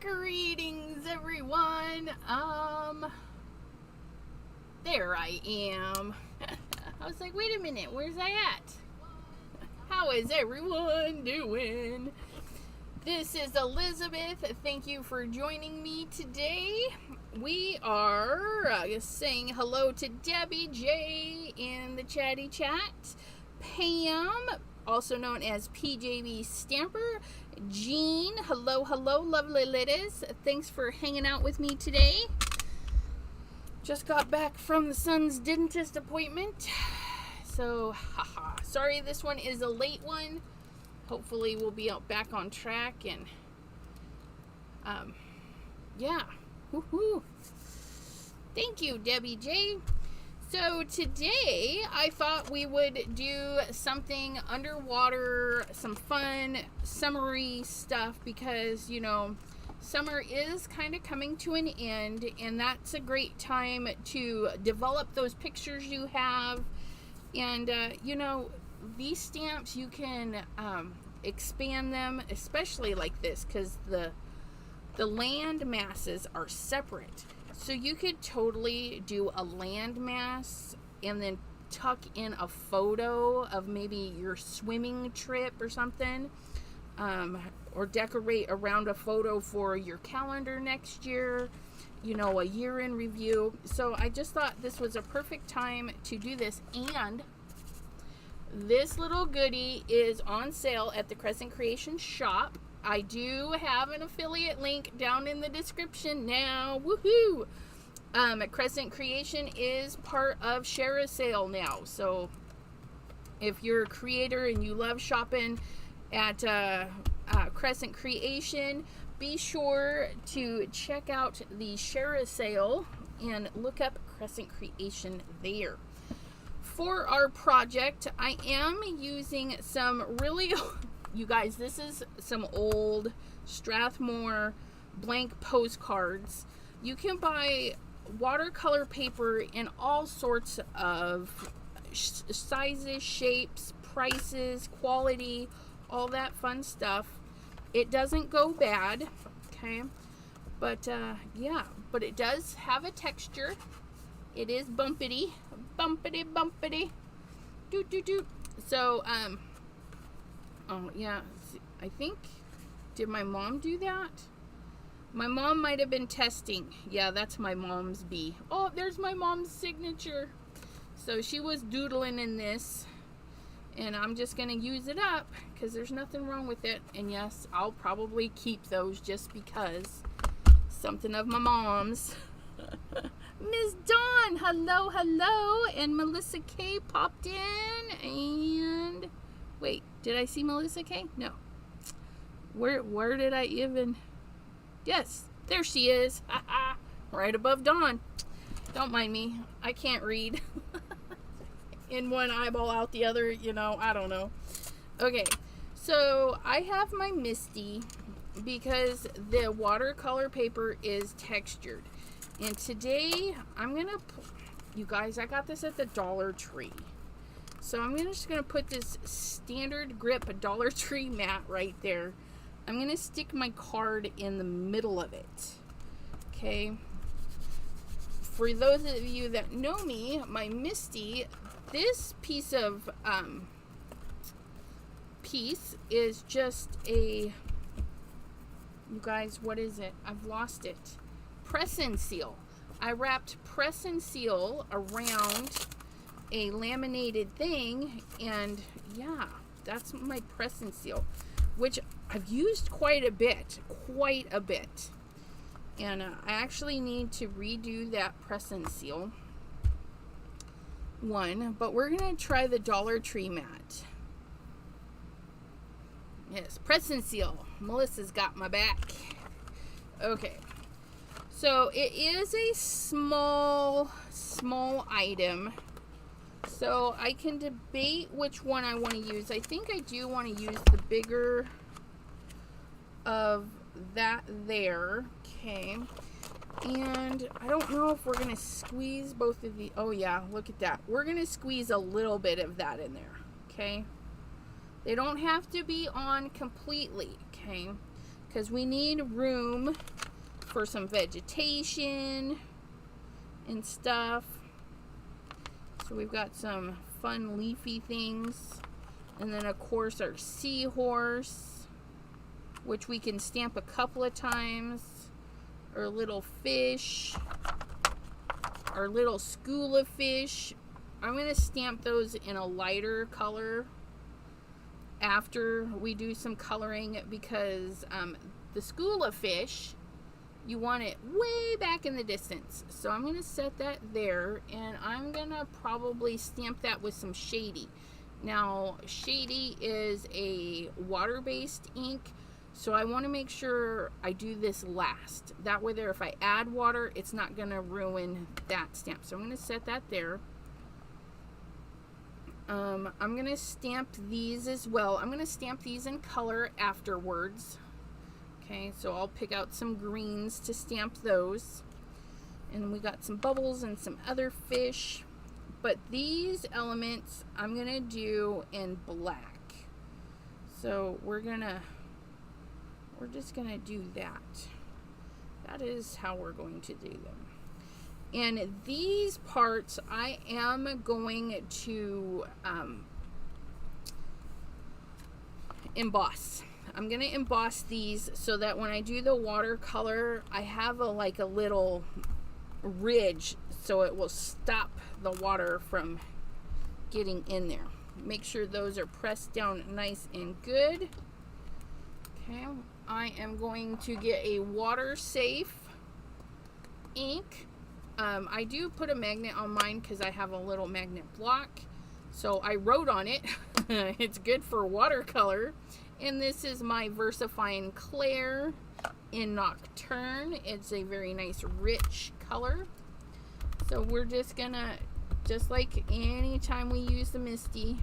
Greetings, everyone. There I am. I was like, wait a minute, where's I at? How is everyone doing? This is Elizabeth. Thank you for joining me today. We are saying hello to Debbie J in the chatty chat, Pam, also known as PJB Stamper, Jean, hello, lovely ladies. Thanks for hanging out with me today. Just got back from the son's dentist appointment. So, sorry this one is a late one. Hopefully we'll be back on track and, yeah. Woohoo. Thank you, Debbie J. So today I thought we would do something underwater, some fun, summery stuff because, you know, summer is kind of coming to an end and that's a great time to develop those pictures you have. And, you know, these stamps, you can expand them, especially like this, because the land masses are separate. So you could totally do a land mass and then tuck in a photo of maybe your swimming trip or something, or decorate around a photo for your calendar next year, you know, a year in review. So I just thought this was a perfect time to do this. And this little goodie is on sale at the Crescent Creation shop. I do have an affiliate link down in the description now. Woohoo! Crescent Creation is part of Share a Sale now. So if you're a creator and you love shopping at Crescent Creation, be sure to check out the Share a Sale and look up Crescent Creation there. For our project, I am using some really... You guys, this is some old Strathmore blank postcards. You can buy watercolor paper in all sorts of sizes, shapes, prices, quality, all that fun stuff. It doesn't go bad, okay? But, yeah, but it does have a texture. It is bumpity, bumpity. Doot. So, oh, yeah, I think, did my mom do that? My mom might have been testing. Yeah, that's my mom's bee. Oh, there's my mom's signature. So she was doodling in this, and I'm just going to use it up because there's nothing wrong with it. And yes, I'll probably keep those just because. Something of my mom's. Ms. Dawn, hello. And Melissa K popped in, and... Wait, did I see Melissa K? No. Where did I even... Yes, there she is. Right above Dawn. Don't mind me. I can't read. In one eyeball, out the other, you know, I don't know. Okay, so I have my MISTI because the watercolor paper is textured. And today, I'm going to... You guys, I got this at the Dollar Tree. So I'm just going to put this standard grip Dollar Tree mat right there. I'm going to stick my card in the middle of it. Okay. For those of you that know me, my MISTI, this piece of piece is just a... You guys, what is it? I've lost it. Press and seal. I wrapped press and seal around a laminated thing, and yeah, that's my press and seal, which I've used quite a bit, and I actually need to redo that press and seal one, but we're gonna try the Dollar Tree mat. Yes, press and seal. Melissa's got my back. Okay, so it is a small item. So I can debate which one I want to use. I think I do want to use the bigger of that there. Okay. And I don't know if we're going to squeeze both of the... Oh, yeah. Look at that. We're going to squeeze a little bit of that in there. Okay. They don't have to be on completely. Okay. because we need room for some vegetation and stuff. So we've got some fun leafy things. And then of course our seahorse, which we can stamp a couple of times. Our little fish, our little school of fish. I'm going to stamp those in a lighter color after we do some coloring, because the school of fish, you want it way back in the distance. So I'm going to set that there, and I'm going to probably stamp that with some Shady. Now, Shady is a water-based ink, so I want to make sure I do this last. That way there, if I add water, it's not going to ruin that stamp. So I'm going to set that there. I'm going to stamp these as well. I'm going to stamp these in color afterwards. Okay, so I'll pick out some greens to stamp those. And we got some bubbles and some other fish. But these elements I'm going to do in black. So we're just going to do that. That is how we're going to do them. And these parts I am going to emboss. I'm going to emboss these so that when I do the watercolor, I have like a little ridge so it will stop the water from getting in there. Make sure those are pressed down nice and good. Okay, I am going to get a water safe ink. I do put a magnet on mine because I have a little magnet block. So I wrote on it. It's good for watercolor. And this is my VersaFine Claire in Nocturne. It's a very nice rich color. So we're just gonna, just like anytime we use the MISTI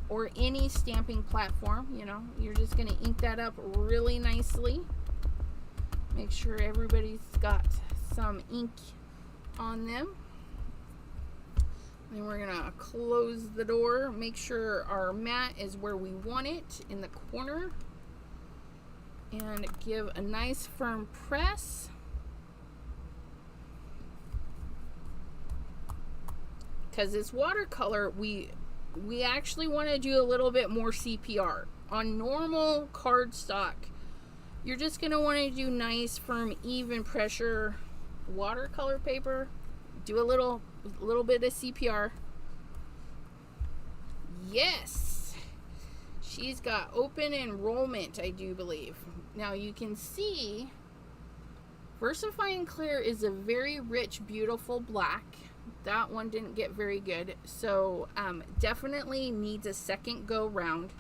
or any stamping platform, you know, you're just gonna ink that up really nicely. Make sure everybody's got some ink on them. Then we're gonna close the door, make sure our mat is where we want it, in the corner, and give a nice firm press. Because it's watercolor, we actually want to do a little bit more CPR. On normal cardstock, you're just gonna want to do nice, firm, even pressure watercolor paper. Do a little bit of CPR. Yes, she's got open enrollment, I do believe. Now you can see VersaFine Clear is a very rich, beautiful black. That one didn't get very good, so definitely needs a second go round.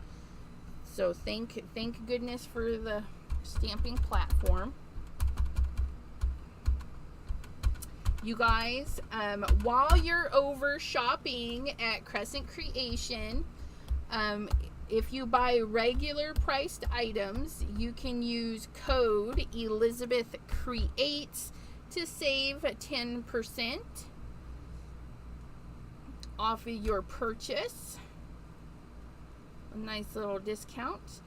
So thank goodness for the stamping platform. You guys, while you're over shopping at Crescent Creation, if you buy regular priced items, you can use code Elizabeth Creates to save 10% off of your purchase. A nice little discount.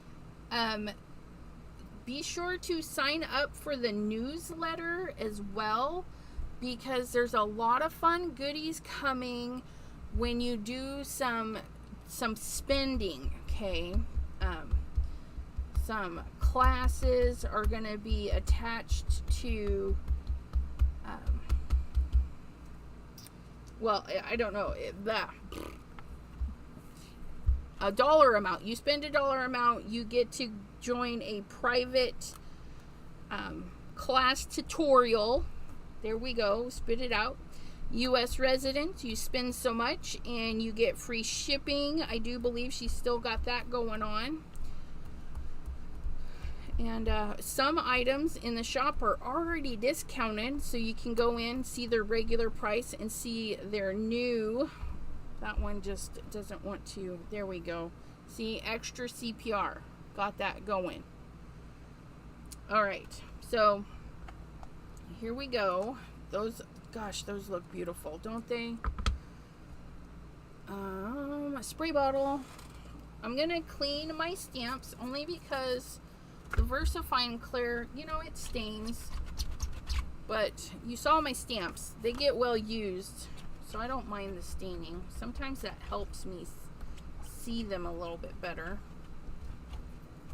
Be sure to sign up for the newsletter as well, because there's a lot of fun goodies coming when you do some spending. Okay, some classes are going to be attached to well, I don't know, a dollar amount. You spend a dollar amount, you get to join a private class tutorial. There we go, spit it out. U.S. residents, you spend so much and you get free shipping. I do believe she's still got that going on. And some items in the shop are already discounted, so you can go in, see their regular price, and see their new. That one just doesn't want to. There we go. See, extra CPR. Got that going. All right, so here we go. Those, gosh, those look beautiful, don't they? A spray bottle. I'm gonna clean my stamps only because The VersaFine Clear, you know, it stains. But you saw my stamps. They get well used. So I don't mind the staining. Sometimes that helps me see them a little bit better.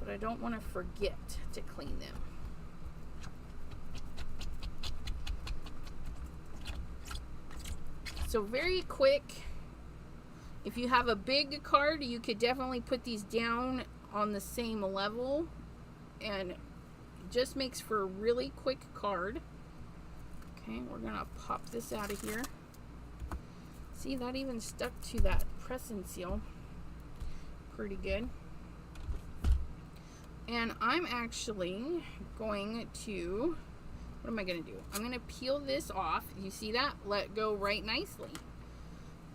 But I don't want to forget to clean them. So very quick. If you have a big card, you could definitely put these down on the same level. And it just makes for a really quick card. Okay, we're going to pop this out of here. See, that even stuck to that Crescent seal. Pretty good. And I'm actually going to, what am I going to do? I'm going to peel this off. You see that? Let go right nicely.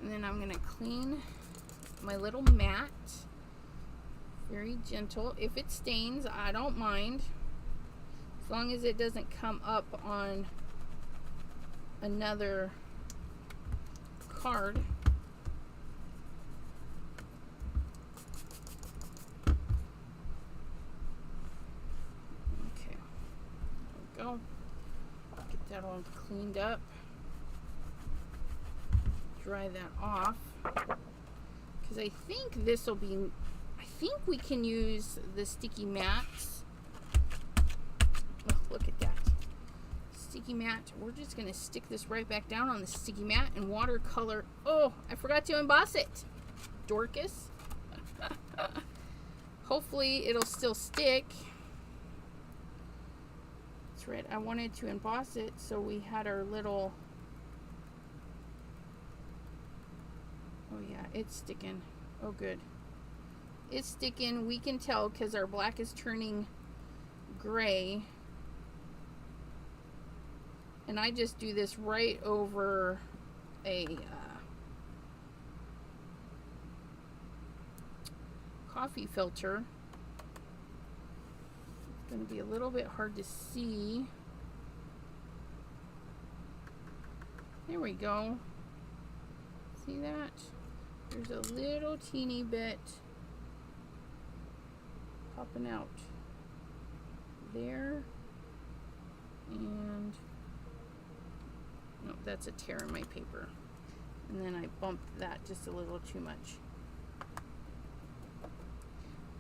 And then I'm going to clean my little mat. Very gentle. If it stains, I don't mind. As long as it doesn't come up on another card. Okay, there we go. Get that all cleaned up. Dry that off. Because I think this will be, I think we can use the sticky mats. Oh, look at that. Sticky mat. We're just going to stick this right back down on the sticky mat and watercolor. Oh, I forgot to emboss it. Dorcas. Hopefully it'll still stick. That's right. I wanted to emboss it so we had our little... Oh yeah, it's sticking. Oh good. It's sticking. We can tell because our black is turning gray. And I just do this right over a coffee filter. It's going to be a little bit hard to see. There we go. See that? There's a little teeny bit popping out there. And no, that's a tear in my paper. And then I bumped that just a little too much.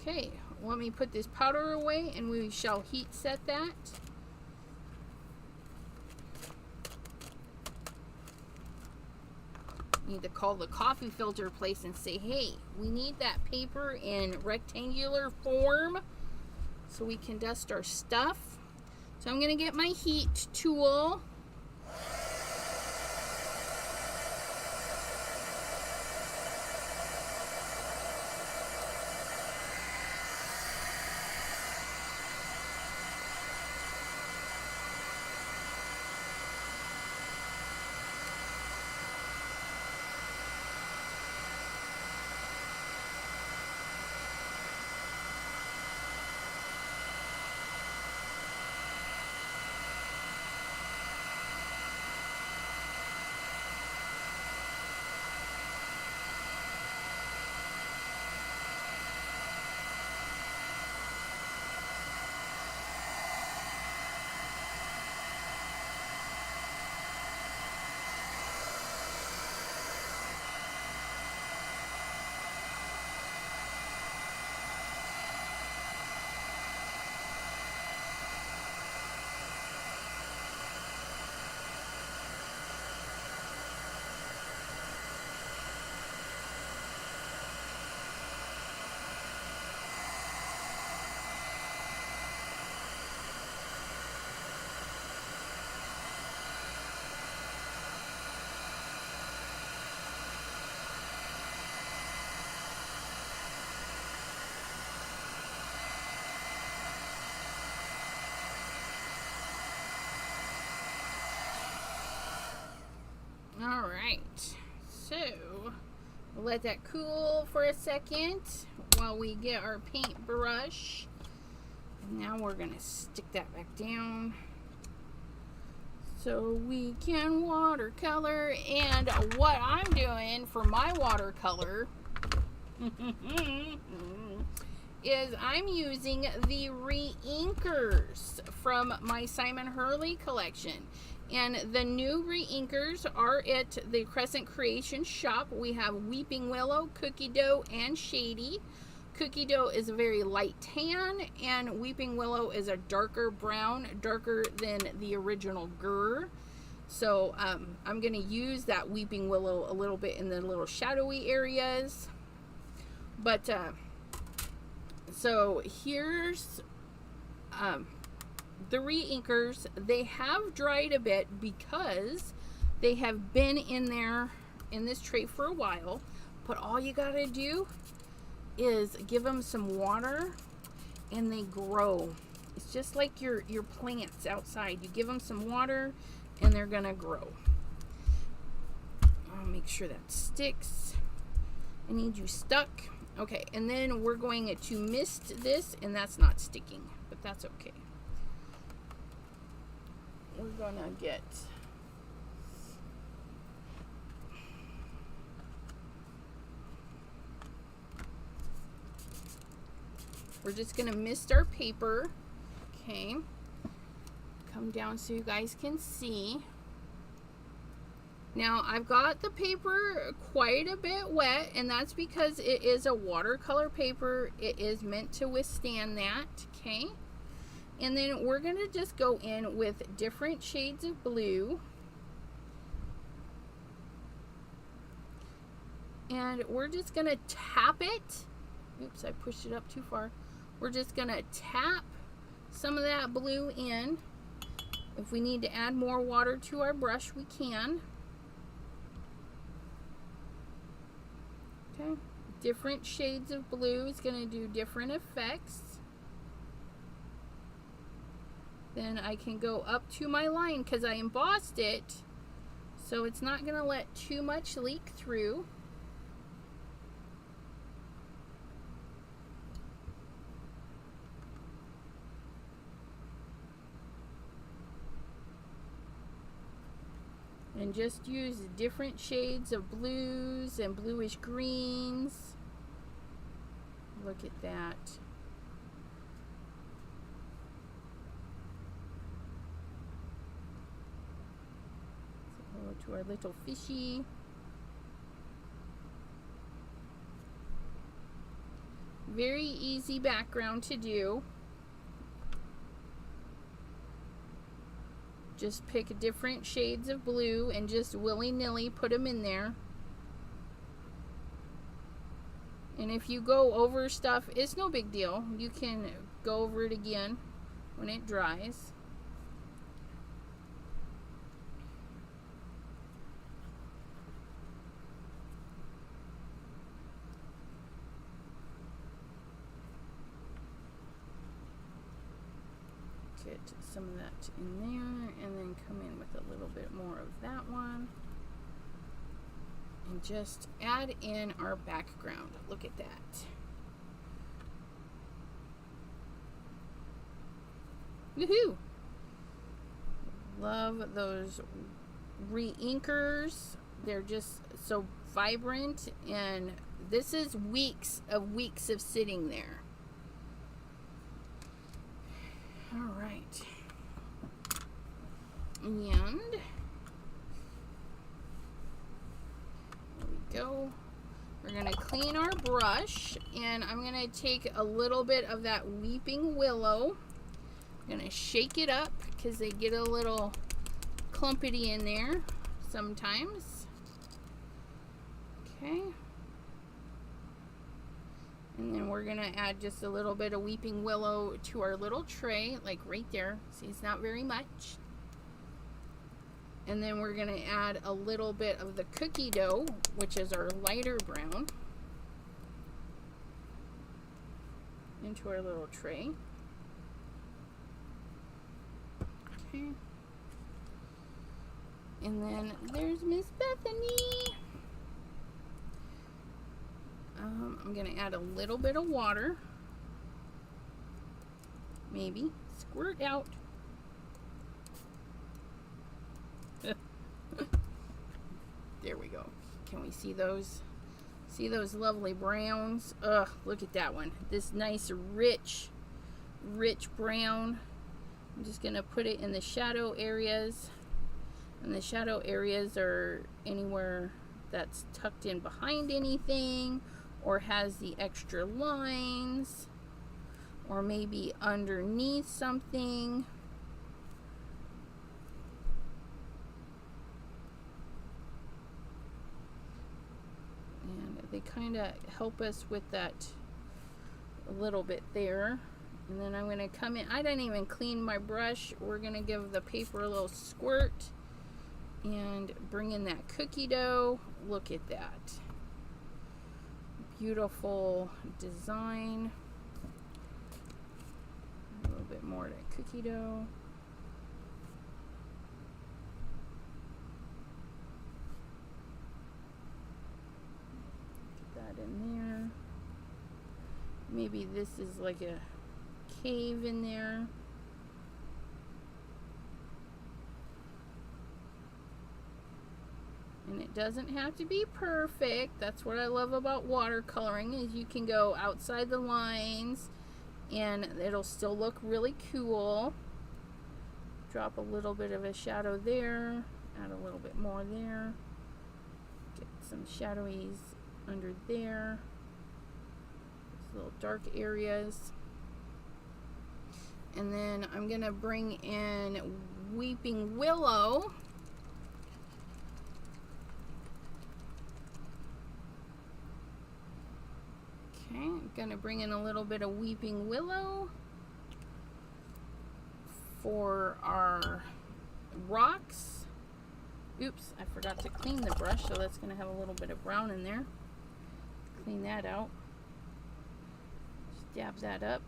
Okay, let me put this powder away and we shall heat set that. Need to call the coffee filter place and say, hey, we need that paper in rectangular form so we can dust our stuff. So I'm going to get my heat tool. All right, so we'll let that cool for a second while we get our paintbrush. Now we're gonna stick that back down so we can watercolor. And what I'm doing for my watercolor is I'm using the re-inkers from my Simon Hurley collection. And the new re-inkers are at the Crescent Creation shop. We have Weeping Willow, Cookie Dough, and Shady. Cookie Dough is a very light tan, and Weeping Willow is a darker brown, darker than the original Gur. So I'm going to use that Weeping Willow a little bit in the little shadowy areas. But so here's the re-inkers. They have dried a bit because they have been in there in this tray for a while. But all you got to do is give them some water and they grow. It's just like your plants outside. You give them some water and they're gonna grow. I'll make sure that sticks. I need you stuck. Okay, and then we're going to mist this, and that's not sticking, but that's okay. We're gonna get we're just gonna mist our paper. Okay, come down so you guys can see. Now I've got the paper quite a bit wet, and that's because it is a watercolor paper. It is meant to withstand that. Okay, and then we're gonna just go in with different shades of blue, and we're just gonna tap it. Oops, I pushed it up too far. We're just gonna tap some of that blue in. If we need to add more water to our brush, we can. Okay, different shades of blue is going to do different effects. Then I can go up to my line because I embossed it, so it's not going to let too much leak through. And just use different shades of blues and bluish greens. Look at that. So to our little fishy. Very easy background to do. Just pick different shades of blue and just willy-nilly put them in there. And if you go over stuff, it's no big deal. You can go over it again when it dries. Get some of that in there, and then come in with a little bit more of that one, and just add in our background. Look at that. Woohoo! Love those re-inkers. They're just so vibrant, and this is weeks of sitting there. All right, and there we go. We're gonna clean our brush, and I'm gonna take a little bit of that Weeping Willow. I'm gonna shake it up because they get a little clumpity in there sometimes. Okay. And then we're gonna add just a little bit of Weeping Willow to our little tray, like right there. See, it's not very much. And then we're gonna add a little bit of the Cookie Dough, which is our lighter brown, into our little tray. Okay. And then there's Miss Bethany. I'm going to add a little bit of water. Maybe. Squirt out. There we go. Can we see those See those lovely browns? Ugh, look at that one. This nice, rich brown. I'm just going to put it in the shadow areas. And the shadow areas are anywhere that's tucked in behind anything, or has the extra lines, or maybe underneath something. And they kind of help us with that a little bit there. And then I'm going to come in. I didn't even clean my brush. We're going to give the paper a little squirt and bring in that cookie dough. Look at that. Beautiful design. A little bit more of that cookie dough. Get that in there. Maybe this is like a cave in there. And it doesn't have to be perfect. That's what I love about watercoloring, is you can go outside the lines and it'll still look really cool. Drop a little bit of a shadow there, add a little bit more there, get some shadowies under there, those little dark areas. And then I'm gonna bring in Weeping Willow. Okay, I'm gonna bring in a little bit of Weeping Willow for our rocks. Oops, I forgot to clean the brush, so that's gonna have a little bit of brown in there. Clean that out. Just dab that up.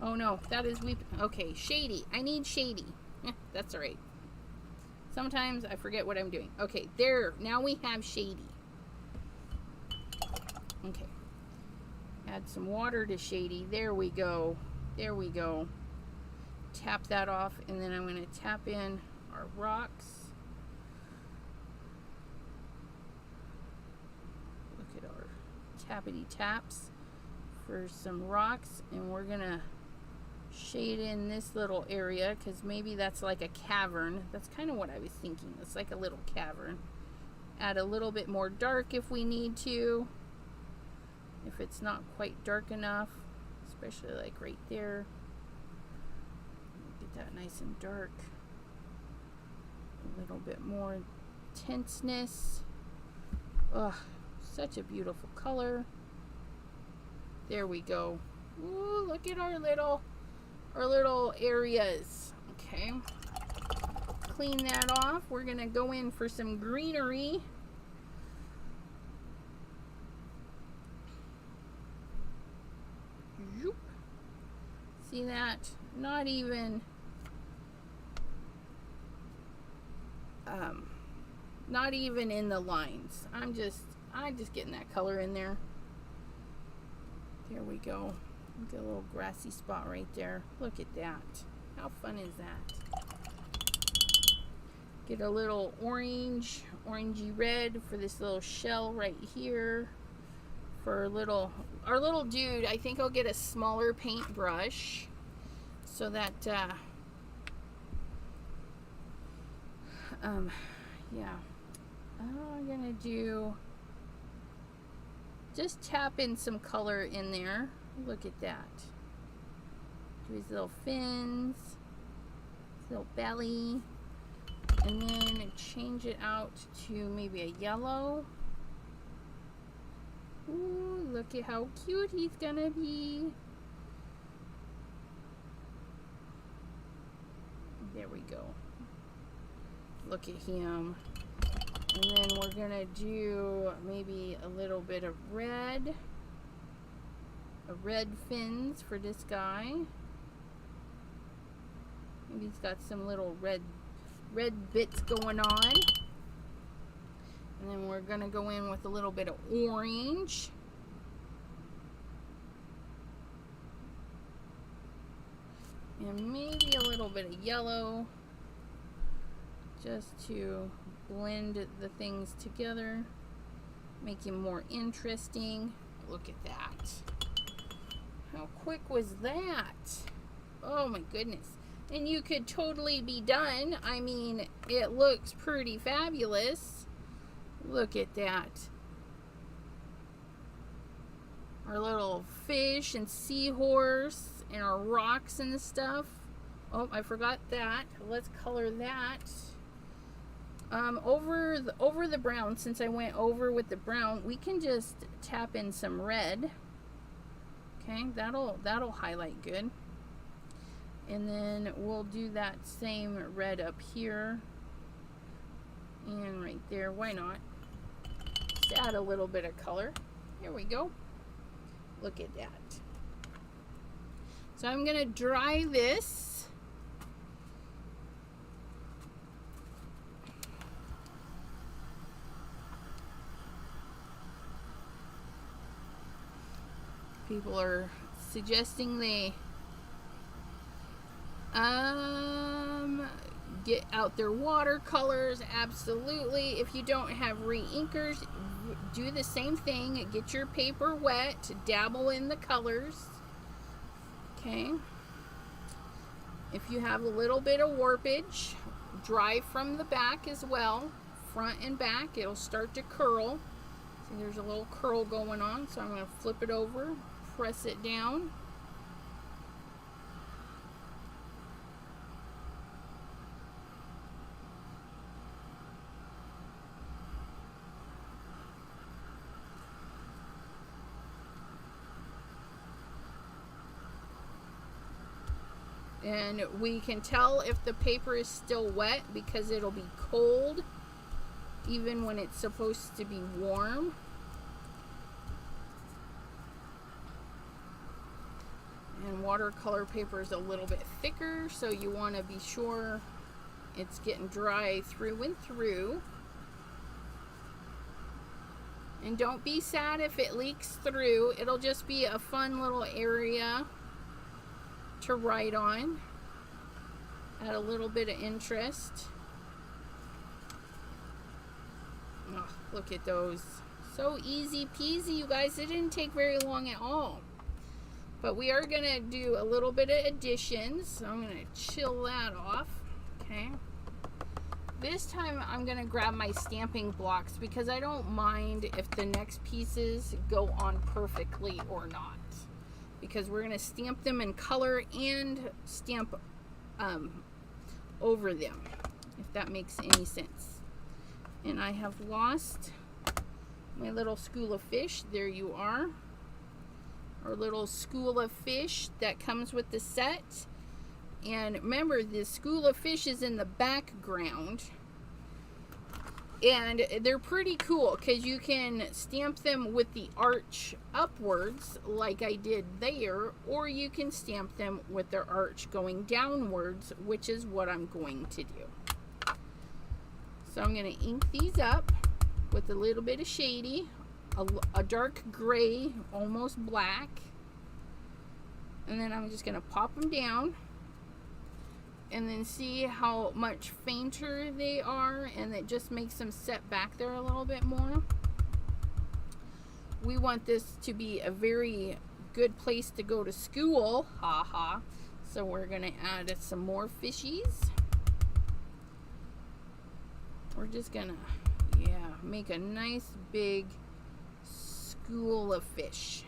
Oh no, that is okay, shady. I need shady. That's all right. Sometimes I forget what I'm doing. Okay, there. Now we have shady. Okay. Add some water to shady. There we go. There we go. Tap that off, and then I'm going to tap in our rocks. Look at our tappity taps for some rocks, and we're going to shade in this little area because maybe that's like a cavern. That's kind of what I was thinking. It's like a little cavern. Add a little bit more dark if we need to, if it's not quite dark enough, especially like right there. Get that nice and dark. A little bit more tenseness. Ugh, such a beautiful color. There we go. Ooh, look at our little areas. Okay, clean that off. We're gonna go in for some greenery. Zoop. See that? Not even in the lines. I'm just getting that color in there. There we go. Get a little grassy spot right there. Look at that. How fun is that? Get a little orangey red for this little shell right here. For our little dude, I think I'll get a smaller paintbrush so that yeah. I'm gonna just tap in some color in there. Look at that. Do his little fins, his little belly, and then change it out to maybe a yellow. Ooh, look at how cute he's gonna be. There we go. Look at him. And then we're gonna do maybe a little bit of red. Red fins for this guy. Maybe he's got some little red bits going on. And then we're gonna go in with a little bit of orange. And maybe a little little bit of yellow just to blend the things together, make him more interesting. Look at that. How quick was that? Oh my goodness. And you could totally be done. I mean, it looks pretty fabulous. Look at that. Our little fish and seahorse and our rocks and stuff. Oh, I forgot that. Let's color that. Over the brown, since I went over with the brown, we can just tap in some red. Okay, that'll highlight good. And then we'll do that same red up here and right there. Why not? Just add a little bit of color. Here we go. Look at that. So I'm gonna dry this. People are suggesting they get out their watercolors. Absolutely. If you don't have re-inkers, do the same thing. Get your paper wet, dabble in the colors. Okay. If you have a little bit of warpage, dry from the back as well, front and back. It'll start to curl. See, there's a little curl going on, so I'm going to flip it over, press it down. And we can tell if the paper is still wet because it'll be cold even when it's supposed to be warm. And watercolor paper is a little bit thicker, so you want to be sure it's getting dry through and through. And don't be sad if it leaks through. It'll just be a fun little area to write on. Add a little bit of interest. Oh, look at those. So easy peasy, you guys. It didn't take very long at all. But we are going to do a little bit of additions. So I'm going to chill that off. Okay. This time I'm going to grab my stamping blocks because I don't mind if the next pieces go on perfectly or not. Because we're going to stamp them in color and stamp over them, if that makes any sense. And I have lost my little school of fish. There you are. Our little school of fish that comes with the set. And remember, the school of fish is in the background. And they're pretty cool because you can stamp them with the arch upwards like I did there, or you can stamp them with their arch going downwards, which is what I'm going to do. So I'm going to ink these up with a little bit of shady, a dark gray, almost black. And then I'm just going to pop them down. And then see how much fainter they are, and it just makes them set back there a little bit more. We want this to be a very good place to go to school, haha. So we're gonna add some more fishies. We're just gonna, make a nice big school of fish.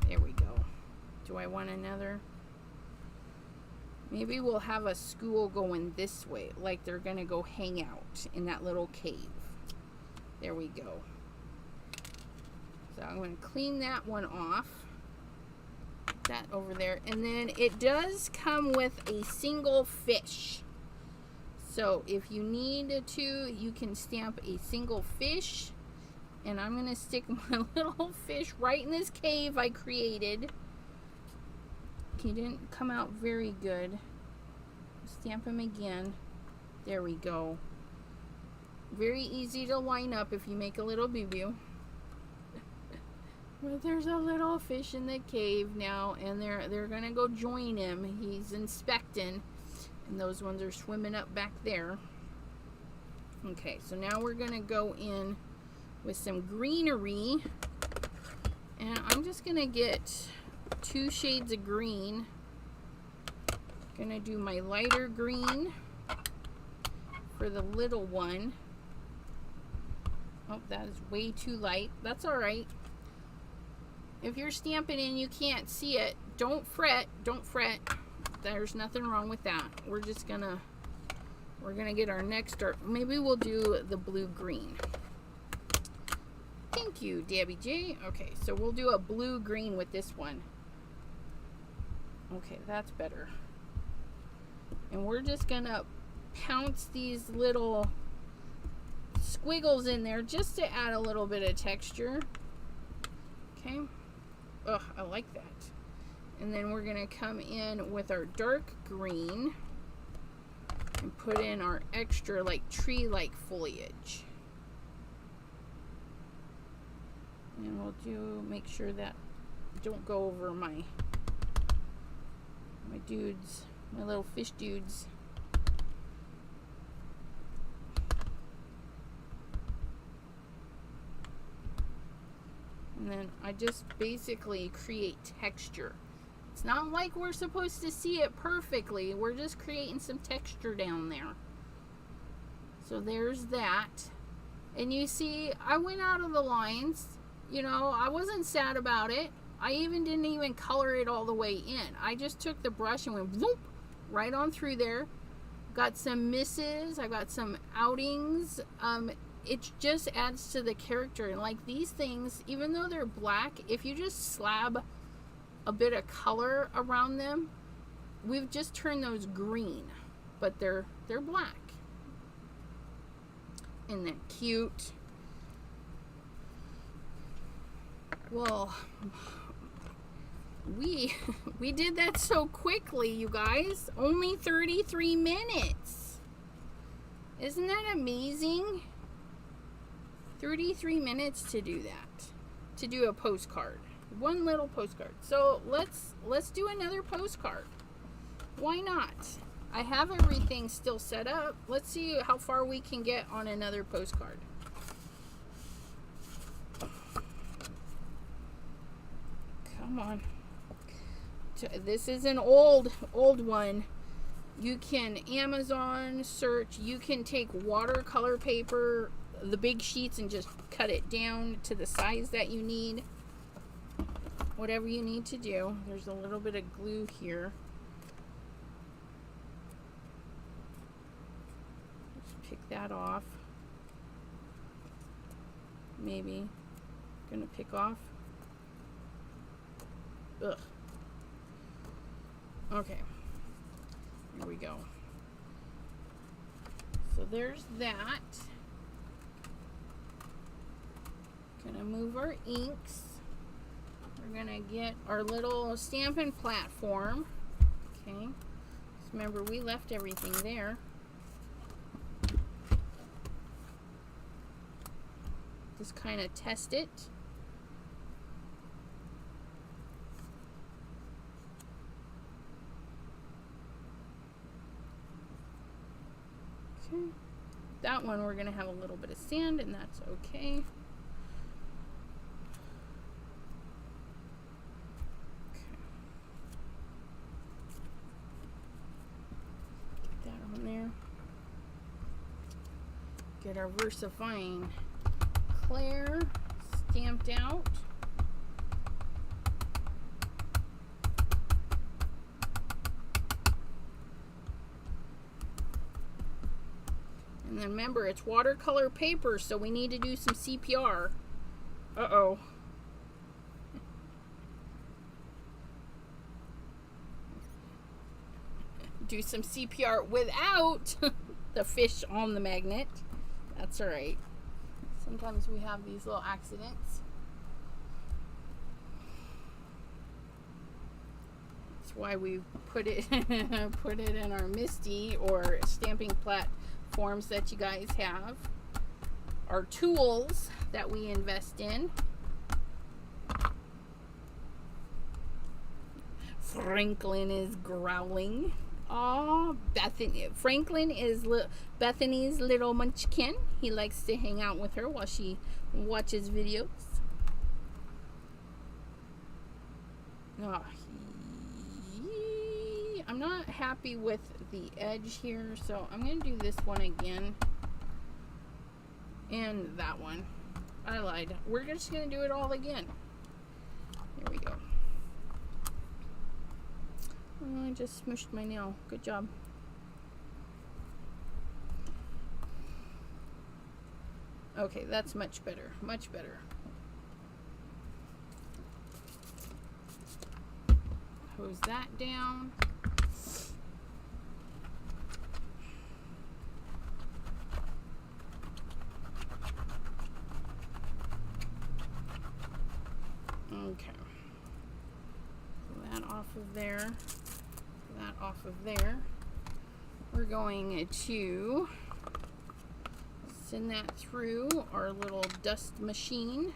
There we go. Do I want another? Maybe we'll have a school going this way, like they're going to go hang out in that little cave. There we go. So I'm going to clean that one off. Put that over there. And then it does come with a single fish. So if you need to, you can stamp a single fish. And I'm going to stick my little fish right in this cave I created. He didn't come out very good. Stamp him again. There we go. Very easy to line up if you make a little boo-boo. But there's a little fish in the cave now, and they're gonna go join him. He's inspecting, and those ones are swimming up back there. Okay, so now we're gonna go in with some greenery, and I'm just gonna get 2 shades of green. Gonna do my lighter green for the little one. Oh, that is way too light. That's all right. If you're stamping and you can't see it, don't fret. Don't fret. There's nothing wrong with that. We're gonna get our next dark. Maybe we'll do the blue-green. Thank you, Debbie J. Okay, so we'll do a blue-green with this one. Okay, that's better. And we're just gonna pounce these little squiggles in there just to add a little bit of texture. Okay. Ugh, I like that. And then we're gonna come in with our dark green and put in our extra like tree-like foliage. And we'll make sure that don't go over my dudes, my little fish dudes. And then I just basically create texture. It's not like we're supposed to see it perfectly. We're just creating some texture down there. So there's that. And you see, I went out of the lines. You know, I wasn't sad about it. I didn't even color it all the way in. I just took the brush and went bloop, right on through there. Got some misses. I got some outings. It just adds to the character. And like these things, even though they're black, if you just slab a bit of color around them, we've just turned those green, but they're black. And then cute. Well, we did that so quickly, you guys. Only 33 minutes. Isn't that amazing? 33 minutes to do that. To do a postcard. One little postcard. So let's do another postcard. Why not? I have everything still set up. Let's see how far we can get on another postcard. Come on. This is an old one. You can Amazon search. You can take watercolor paper, the big sheets, and just cut it down to the size that you need. Whatever you need to do. There's a little bit of glue here. Just pick that off. Maybe. Gonna pick off. Ugh. Okay. Here we go. So there's that. Gonna move our inks. We're gonna get our little stamping platform. Okay. Just remember, we left everything there. Just kind of test it. Okay. That one we're gonna have a little bit of sand, and that's okay. There. Get our VersaFine Claire stamped out. And then remember, it's watercolor paper, so we need to do some CPR. Uh-oh. Do some CPR without the fish on the magnet. That's all right. Sometimes we have these little accidents. That's why we put it in our MISTI or stamping platforms that you guys have. Our tools that we invest in. Franklin is growling. Aw, Franklin is Bethany's little munchkin. He likes to hang out with her while she watches videos. Oh, I'm not happy with the edge here, so I'm going to do this one again. And that one. I lied. We're just going to do it all again. There we go. Oh, I just smushed my nail. Good job. Okay, that's much better. Much better. Hose that down. Okay. Pull that off of there. Pull that off of there. We're going to send that through our little dust machine.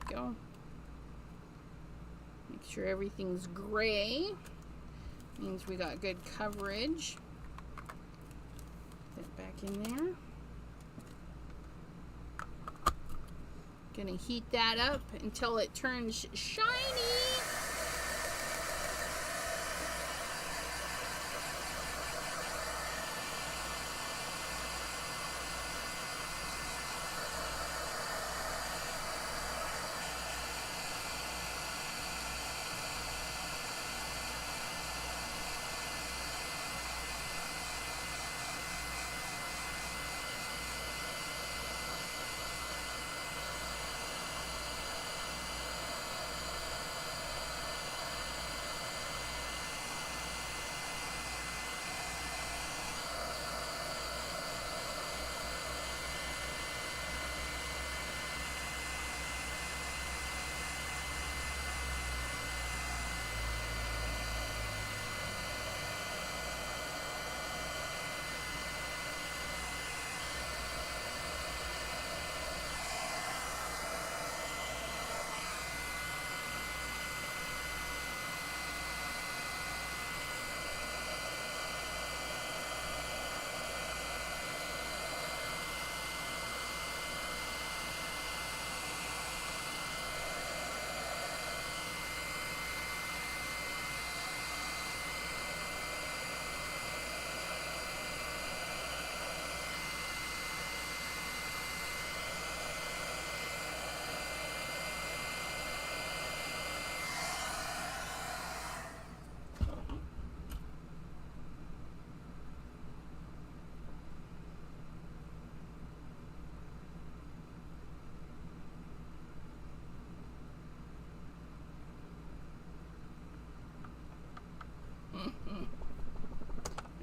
Go. Make sure everything's gray. Means we got good coverage. Put that back in there. Gonna heat that up until it turns shiny.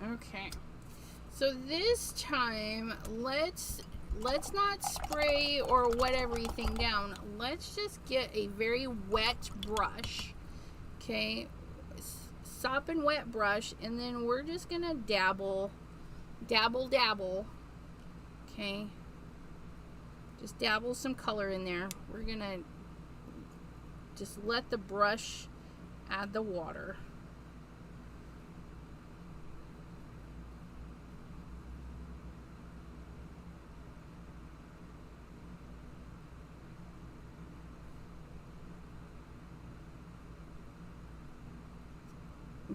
Okay, so this time let's not spray or wet everything down. Let's just get a very wet brush, okay, sop and wet brush, and then we're just gonna dabble, okay, just dabble some color in there. We're gonna just let the brush add the water.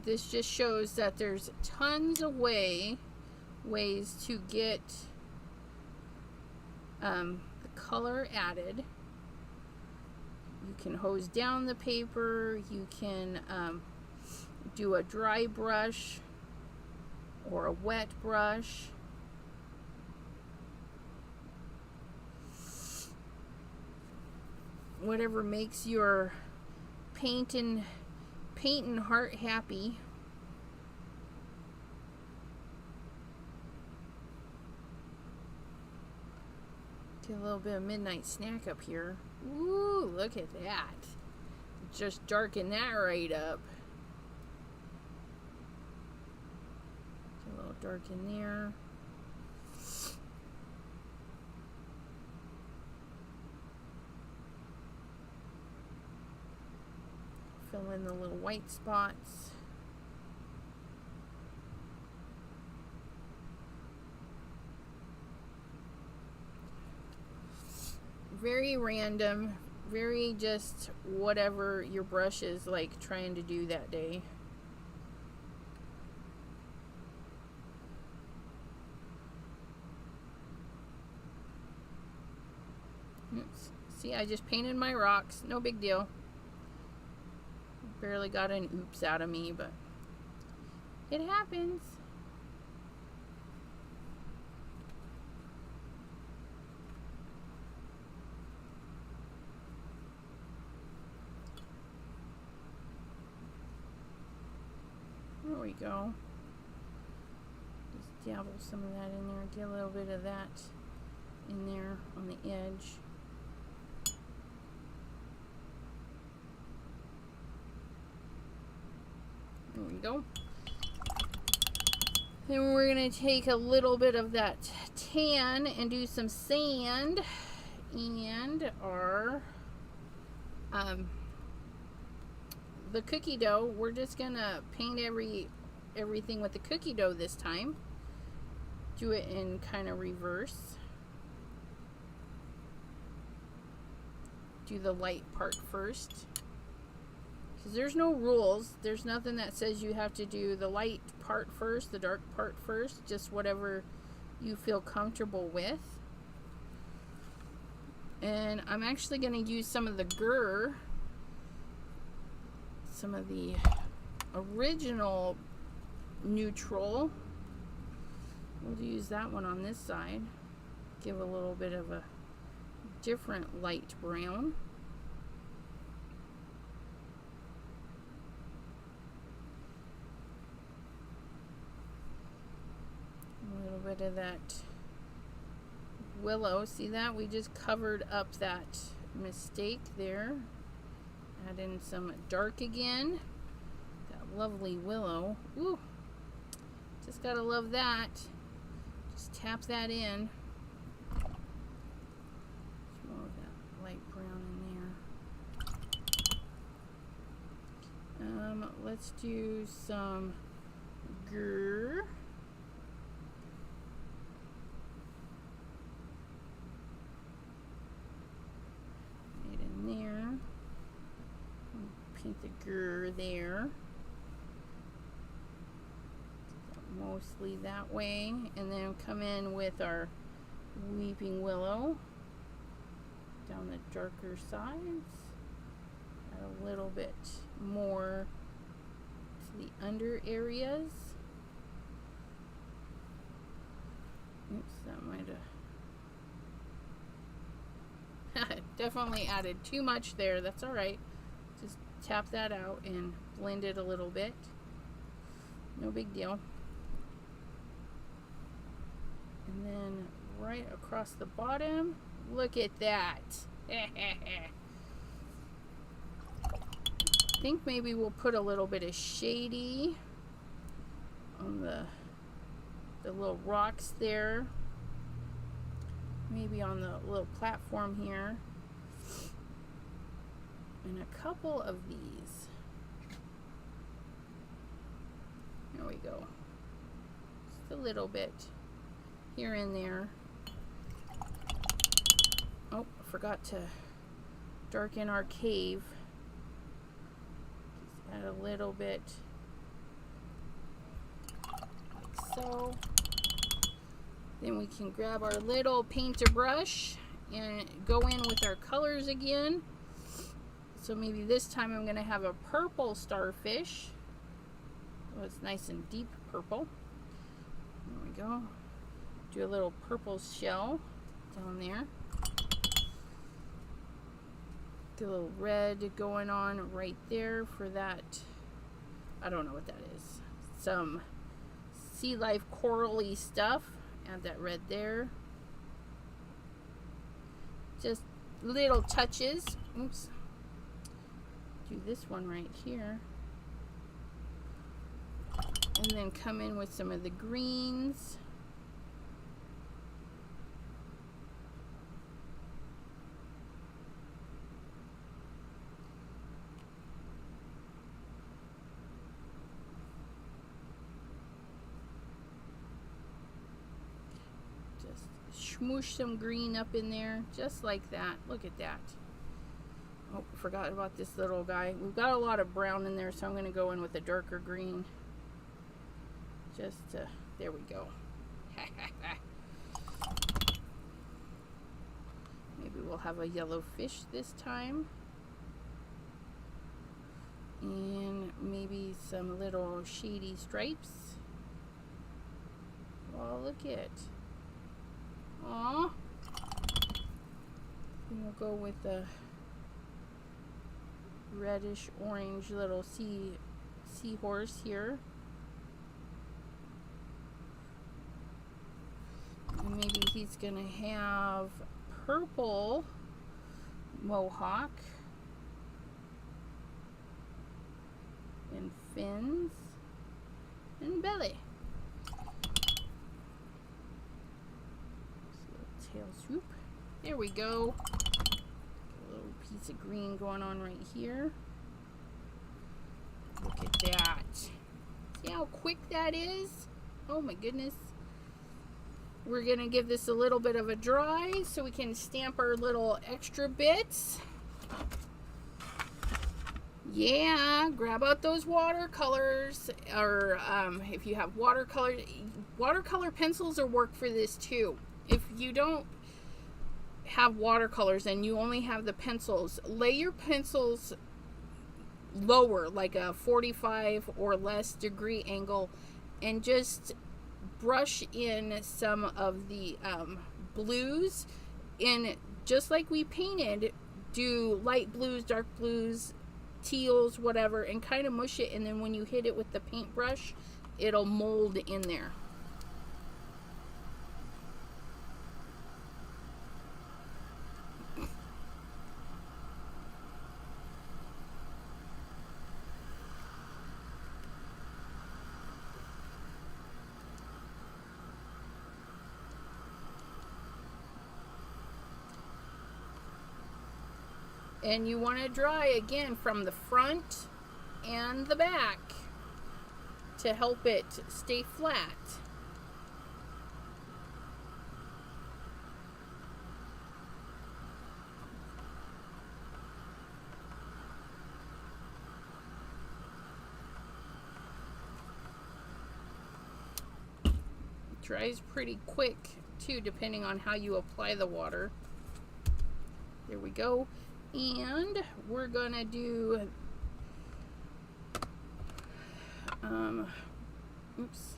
This just shows that there's tons of ways to get the color added. You can hose down the paper, you can do a dry brush or a wet brush. Whatever makes your paint and heart happy. Get a little bit of midnight snack up here. Ooh, look at that. Just darken that right up. Get a little dark in there. Fill in the little white spots. Very random, very just whatever your brush is like trying to do that day. Oops. See, I just painted my rocks, no big deal. Barely got an oops out of me, but it happens. There we go. Just dabble some of that in there. Get a little bit of that in there on the edge. There we go. Then we're going to take a little bit of that tan and do some sand. And our the cookie dough, we're just gonna paint everything with the cookie dough this time. Do it in kind of reverse. Do the light part first, because there's no rules. There's nothing that says you have to do the light part first, the dark part first, just whatever you feel comfortable with. And I'm actually going to use some of the Gur, some of the original neutral. We'll use that one on this side. Give a little bit of a different light brown. A little bit of that willow. See that? We just covered up that mistake there. Add in some dark again. That lovely willow. Ooh, just gotta love that. Just tap that in. More of that light brown in there. Let's do some Gur. Right in there. Paint the Gur there. Mostly that way, and then come in with our weeping willow down the darker sides. Add a little bit more to the under areas. Oops, that might have definitely added too much there. That's all right. Just tap that out and blend it a little bit. No big deal. And then right across the bottom, look at that. I think maybe we'll put a little bit of shady on the little rocks there. Maybe on the little platform here. And a couple of these. There we go. Just a little bit here and there. Oh, I forgot to darken our cave. Just add a little bit like so. Then we can grab our little painter brush and go in with our colors again. So maybe this time I'm going to have a purple starfish. Oh, it's nice and deep purple. There we go. Do a little purple shell down there. Get a little red going on right there for that. I don't know what that is. Some sea life corally stuff. Add that red there. Just little touches. Oops. Do this one right here. And then come in with some of the greens. Smoosh some green up in there, just like that. Look at that. Oh, forgot about this little guy. We've got a lot of brown in there, so I'm going to go in with a darker green. Just, there we go. Maybe we'll have a yellow fish this time. And maybe some little shady stripes. Oh, look at. Aww. And we'll go with the reddish orange little seahorse here. And maybe he's gonna have purple mohawk and fins and belly. Tail swoop. There we go. A little piece of green going on right here. Look at that. See how quick that is? Oh my goodness. We're going to give this a little bit of a dry so we can stamp our little extra bits. Yeah, grab out those watercolors, or if you have watercolor pencils will work for this too. If you don't have watercolors and you only have the pencils, lay your pencils lower, like a 45 or less degree angle, and just brush in some of the blues. And just like we painted, do light blues, dark blues, teals, whatever, and kind of mush it. And then when you hit it with the paintbrush, it'll mold in there. And you want to dry again from the front and the back to help it stay flat. It dries pretty quick too, depending on how you apply the water. There we go. And we're gonna do oops,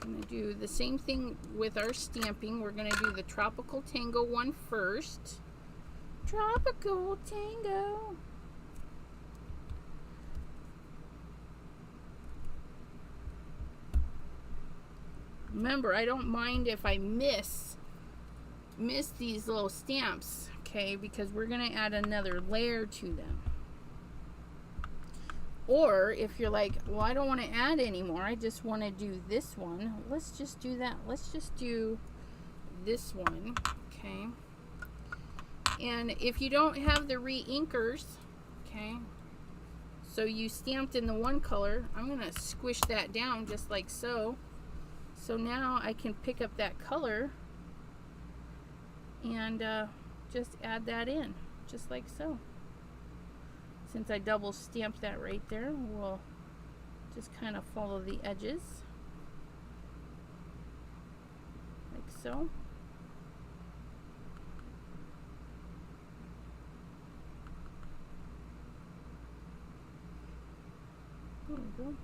gonna do the same thing with our stamping. We're gonna do the Tropical Tango one first. Tropical Tango. Remember, I don't mind if I miss these little stamps, okay, because we're going to add another layer to them. Or if you're like, well, I don't want to add anymore, I just want to do this one, let's just do that. Let's just do this one, okay. And if you don't have the re-inkers, okay, so you stamped in the one color, I'm going to squish that down just like so. So now I can pick up that color and just add that in, just like so. Since I double stamped that right there, we'll just kind of follow the edges, like so. There we go.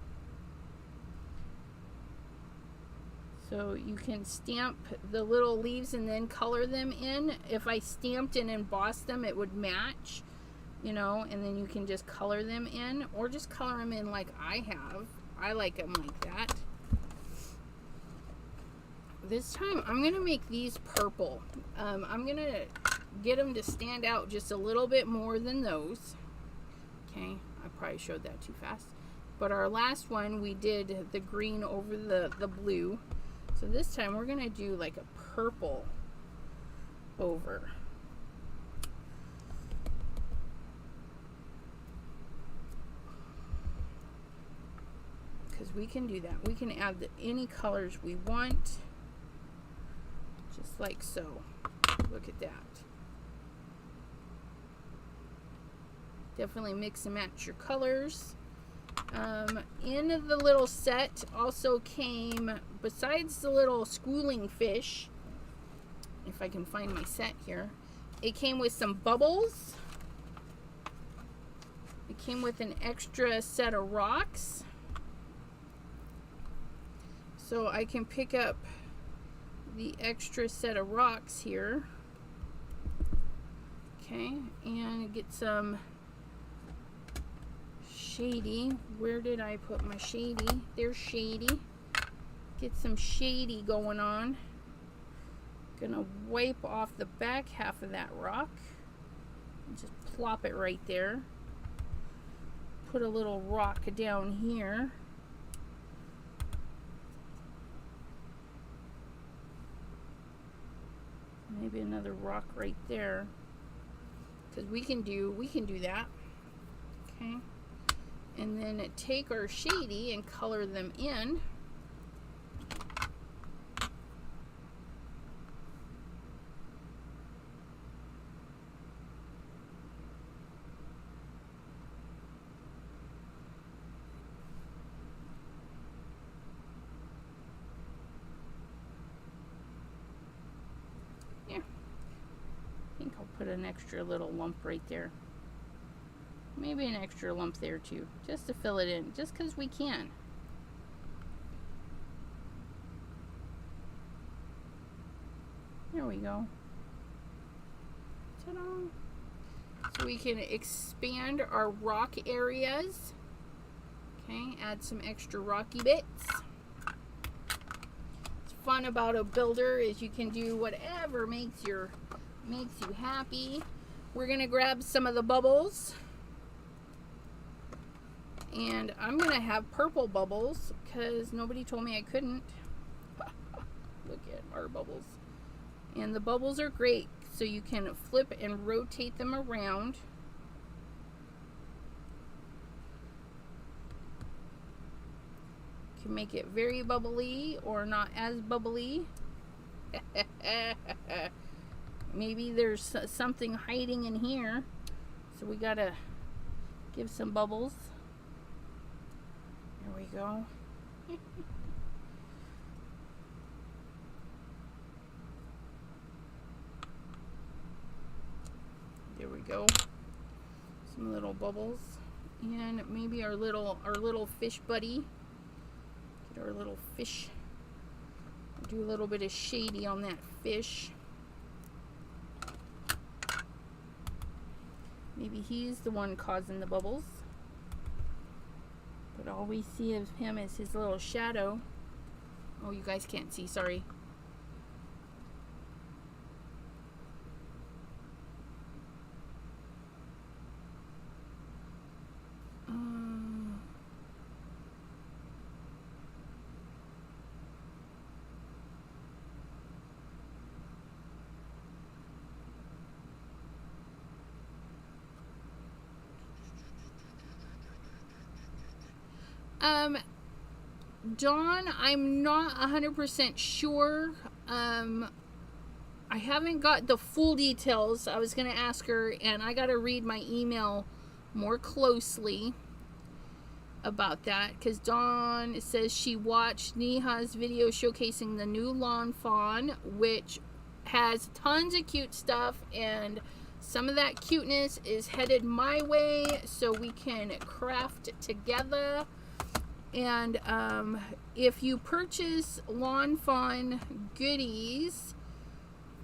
So you can stamp the little leaves and then color them in. If I stamped and embossed them, it would match, you know, and then you can just color them in, or just color them in like I have. I like them like that. this time I'm gonna make these purple. I'm gonna get them to stand out just a little bit more than those. Okay, I probably showed that too fast. But our last one, we did the green over the blue. So this time we're gonna do like a purple over. Because we can do that. We can add any colors we want. Just like so. Look at that. Definitely mix and match your colors. In the little set also came, besides the little schooling fish, if I can find my set here, it came with some bubbles. It came with an extra set of rocks. So I can pick up the extra set of rocks here. Okay, and get some shady. Where did I put my shady? There's shady. Get some shady going on. Gonna wipe off the back half of that rock and just plop it right there. Put a little rock down here. Maybe another rock right there, because we can do that. Okay, and then take our shady and color them in. Put an extra little lump right there. Maybe an extra lump there too, just to fill it in, just because we can. There we go. Ta-da! So we can expand our rock areas. Okay, add some extra rocky bits. What's fun about a builder is you can do whatever makes you happy. We're gonna grab some of the bubbles, and I'm gonna have purple bubbles because nobody told me I couldn't. Look at our bubbles, and the bubbles are great, so you can flip and rotate them around. You can make it very bubbly or not as bubbly. Maybe there's something hiding in here, so we gotta give some bubbles. There we go. There we go. Some little bubbles, and maybe our little fish buddy. Get our little fish. Do a little bit of shady on that fish. Maybe he's the one causing the bubbles. But all we see of him is his little shadow. Oh, you guys can't see, sorry. Dawn, I'm not 100% sure. I haven't got the full details. I was going to ask her, and I got to read my email more closely about that, because Dawn says she watched Neha's video showcasing the new lawn fawn, which has tons of cute stuff, and some of that cuteness is headed my way, so we can craft together. And if you purchase lawn fawn goodies,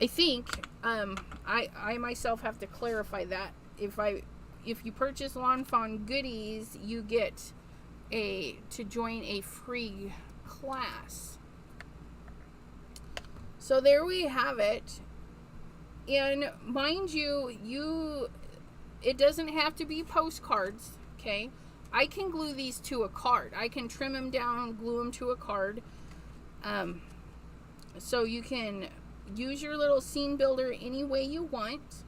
I think I myself have to clarify that if you purchase lawn fawn goodies, you get to join a free class. So there we have it. And mind you, it doesn't have to be postcards, okay? I can glue these to a card. I can trim them down, glue them to a card. So you can use your little scene builder any way you want.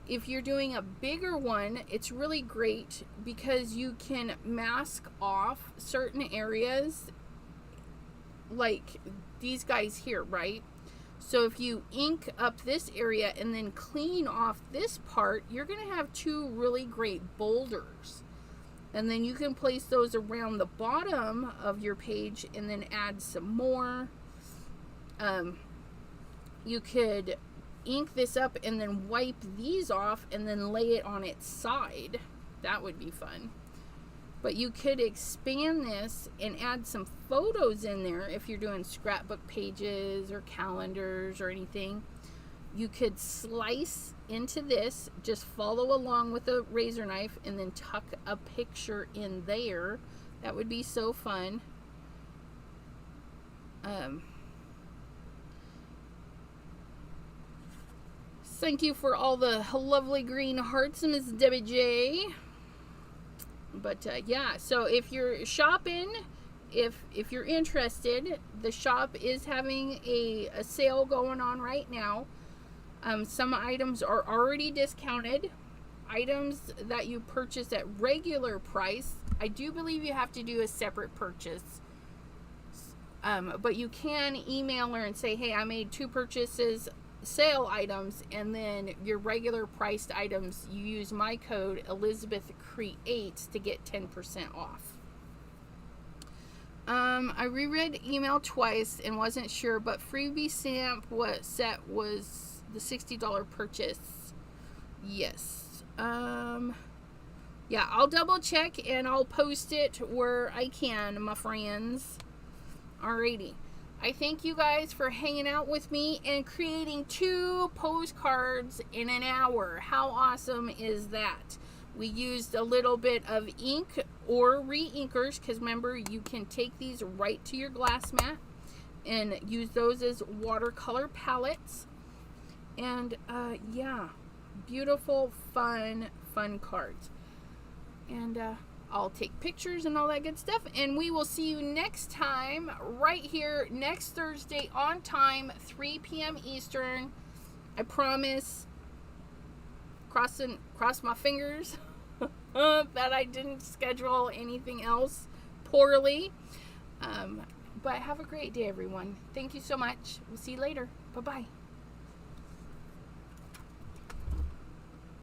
If you're doing a bigger one, it's really great because you can mask off certain areas, like these guys here, right? So if you ink up this area and then clean off this part, you're going to have two really great boulders. And then you can place those around the bottom of your page and then add some more. You could ink this up and then wipe these off and then lay it on its side. That would be fun. But you could expand this and add some photos in there if you're doing scrapbook pages or calendars or anything. You could slice into this, just follow along with a razor knife and then tuck a picture in there. That would be so fun. Thank you for all the lovely green hearts, Miss Debbie J. But yeah, so if you're shopping, if you're interested, the shop is having a sale going on right now. Some items are already discounted. Items that you purchase at regular price, I do believe you have to do a separate purchase. But you can email her and say, hey, I made 2 purchases, sale items, and then your regular priced items, you use my code Elizabeth Creates to get 10% off. I reread email twice and wasn't sure, but freebie stamp set was the $60 purchase. Yes. Yeah, I'll double check and I'll post it where I can, my friends. Alrighty. I thank you guys for hanging out with me and creating 2 postcards in an hour. How awesome is that? We used a little bit of ink or re-inkers, because remember, you can take these right to your glass mat and use those as watercolor palettes. And yeah, beautiful, fun cards. And I'll take pictures and all that good stuff. And we will see you next time right here next Thursday on time, 3 p.m. Eastern. I promise. Cross my fingers that I didn't schedule anything else poorly. But have a great day, everyone. Thank you so much. We'll see you later. Bye-bye.